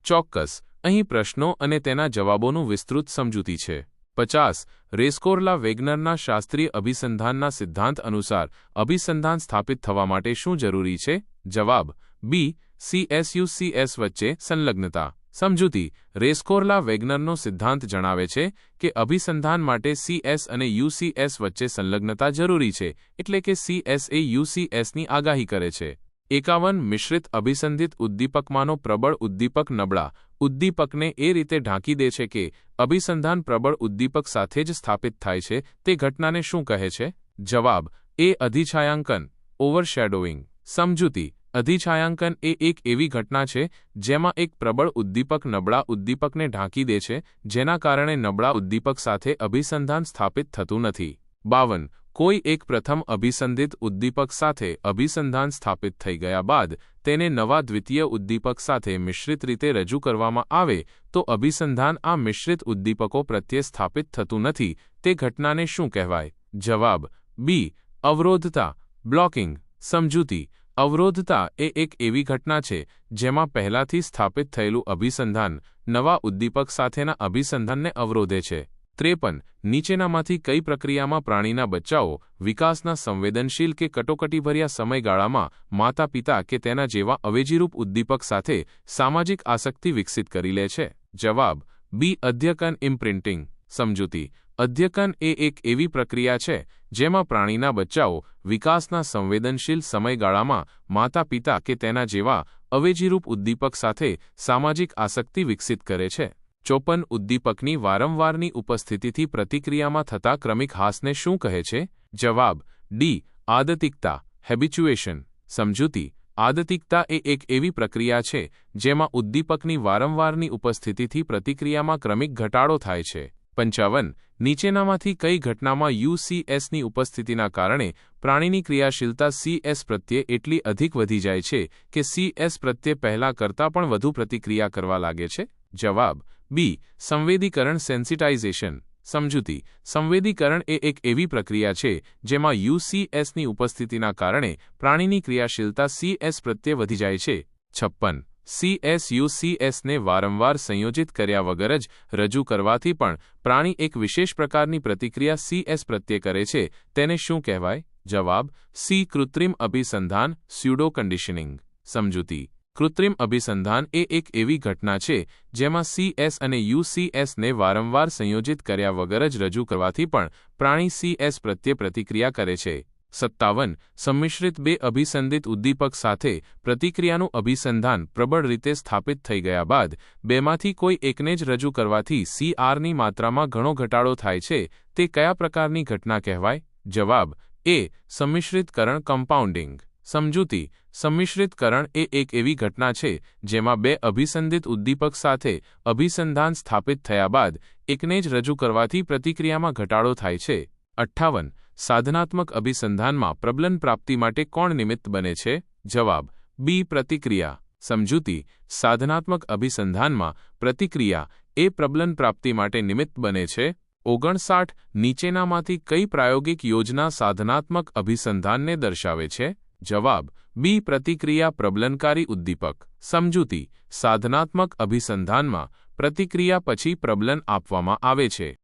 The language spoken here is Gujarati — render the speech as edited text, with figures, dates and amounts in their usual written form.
ચોક્કસ. અહીં પ્રશ્નો અને તેના જવાબોનું વિસ્તૃત સમજૂતી છે. 50. રેસ્કોર્લા વેગનરના શાસ્ત્રીય અભિસંધાનના સિદ્ધાંત અનુસાર અભિસંધાન સ્થાપિત થવા માટે શું જરૂરી છે? જવાબ બી. CSUCS વચ્ચે સંલગ્નતા. સમજૂતી. રેસ્કોર્લા વેગનરનો સિદ્ધાંત જણાવે છે કે અભિસંધાન માટે CS અને UCS વચ્ચે સંલગ્નતા જરૂરી છે, એટલે કે CS એ UCSની આગાહી કરે છે. 51. મિશ્રિત અભિસંધિત ઉદ્દીપકમાંનો પ્રબળ ઉદ્દીપક નબળા ઉદ્દીપકને એ રીતે ઢાંકી દે છે કે અભિસંધાન પ્રબળ ઉદ્દીપક સાથે જ સ્થાપિત થાય છે. તે ઘટનાને શું કહે છે? જવાબ એ. અધિછાયાંકન, ઓવરશેડોઇંગ. સમજૂતી. અધિછાયાંકન એ એક એવી ઘટના છે જેમાં એક પ્રબળ ઉદ્દીપક નબળા ઉદ્દીપકને ઢાંકી દે છે, જેના કારણે નબળા ઉદ્દીપક સાથે અભિસંધાન સ્થાપિત થતું નથી. 52. કોઈ એક પ્રથમ અભિસંધિત ઉદ્દીપક સાથે અભિસંધાન સ્થાપિત થઈ ગયા બાદ તેને નવા દ્વિતીય ઉદ્દીપક સાથે મિશ્રિત રીતે રજૂ કરવામાં આવે તો અભિસંધાન આ મિશ્રિત ઉદ્દીપકો પ્રત્યે સ્થાપિત થતું નથી. તે ઘટનાને શું કહેવાય? જવાબ બી. અવરોધતા, બ્લોકિંગ. સમજૂતી. અવરોધતા એ એક એવી ઘટના છે જેમાં પહેલાથી સ્થાપિત થયેલું અભિસંધાન નવા ઉદ્દીપક સાથેના અભિસંધાનને અવરોધે છે. 53. નીચેનામાંથી કઈ પ્રક્રિયામાં પ્રાણીના બચ્ચાઓ વિકાસના સંવેદનશીલ કે કટોકટીભર્યા સમયગાળામાં માતા-પિતા કે તેના જેવા અવેજીરૂપ ઉદ્દીપક સાથે સામાજિક આસક્તિ વિકસિત કરી લે છે? જવાબ બી. અધ્યકન, ઇમ્પ્રિન્ટિંગ. સમજૂતી. અધ્યકન એ એક એવી પ્રક્રિયા છે જેમાં પ્રાણીના બચ્ચાઓ વિકાસના સંવેદનશીલ સમયગાળામાં માતા-પિતા કે તેના જેવા અવેજીરૂપ ઉદ્દીપક સાથે સામાજિક આસક્તિ વિકસિત કરે છે. 54. ઉદ્દીપકની વારંવારની ઉપસ્થિતિથી પ્રતિક્રિયામાં થતા ક્રમિક હાસને શું કહે છે? જવાબ ડી. આદતિકતા, હેબિચ્યુએશન. સમજૂતી. આદતિકતા એ એક એવી પ્રક્રિયા છે જેમાં ઉદ્દીપકની વારંવારની ઉપસ્થિતિથી પ્રતિક્રિયામાં ક્રમિક ઘટાડો થાય છે. 55. નીચેનામાંથી કઈ ઘટનામાં UCSની ઉપસ્થિતિના કારણે પ્રાણીની ક્રિયાશીલતા CS પ્રત્યે એટલી અધિક વધી જાય છે કે CS પ્રત્યે પહેલાં કરતાં પણ વધુ પ્રતિક્રિયા કરવા લાગે છે? જવાબ બી. સંવેદીકરણ, સેન્સિટાઇઝેશન. સમજૂતી. સંવેદીકરણ એ એક એવી પ્રક્રિયા છે જેમાં UCSની ઉપસ્થિતિના કારણે પ્રાણીની ક્રિયાશીલતા CS પ્રત્યે વધી જાય છે. 56. CSUCSને વારંવાર સંયોજિત કર્યા વગર જ રજૂ કરવાથી પણ પ્રાણી એક વિશેષ પ્રકારની પ્રતિક્રિયા CS પ્રત્યે કરે છે. તેને શું કહેવાય? જવાબ સી. કૃત્રિમ અભિસંધાન, સ્યુડો કન્ડિશનિંગ. સમજૂતી. કૃત્રિમ અભિસંધાન એ એક એવી ઘટના છે જેમાં CS અને UCSને વારંવાર સંયોજિત કર્યા વગર જ રજૂ કરવાથી પણ પ્રાણી CS પ્રત્યે પ્રતિક્રિયા કરે છે. 57. સંમિશ્રિત બે અભિસંધિત ઉદ્દીપક સાથે પ્રતિક્રિયાનું અભિસંધાન પ્રબળ રીતે સ્થાપિત થઈ ગયા બાદ બેમાંથી કોઈ એકને જ રજૂ કરવાથી CRની માત્રામાં ઘણો ઘટાડો થાય છે. તે કયા પ્રકારની ઘટના કહેવાય? જવાબ એ. સંમિશ્રિતકરણ, કમ્પાઉન્ડિંગ. સમજૂતી. સંમિશ્રિતકરણ એ એક એવી ઘટના છે જેમાં બે અભિસંધિત ઉદ્દીપક સાથે અભિસંધાન સ્થાપિત થયા બાદ એકને જ રજૂ કરવાથી પ્રતિક્રિયામાં ઘટાડો થાય છે. 58. સાધનાત્મક અભિસંધાનમાં પ્રબલન પ્રાપ્તિ માટે કોણ નિમિત્ત બને છે? જવાબ બી. પ્રતિક્રિયા. સમજૂતી. સાધનાત્મક અભિસંધાનમાં પ્રતિક્રિયા એ પ્રબલન પ્રાપ્તિ માટે નિમિત્ત બને છે. 59. નીચેનામાંથી કઈ પ્રાયોગિક યોજના સાધનાત્મક અભિસંધાનને દર્શાવે છે? જવાબ બી. પ્રતિક્રિયા પ્રબલનકારી ઉદ્દીપક. સમજૂતી. સાધનાત્મક અભિસંધાનમાં પ્રતિક્રિયા પછી પ્રબલન આપવામાં આવે છે.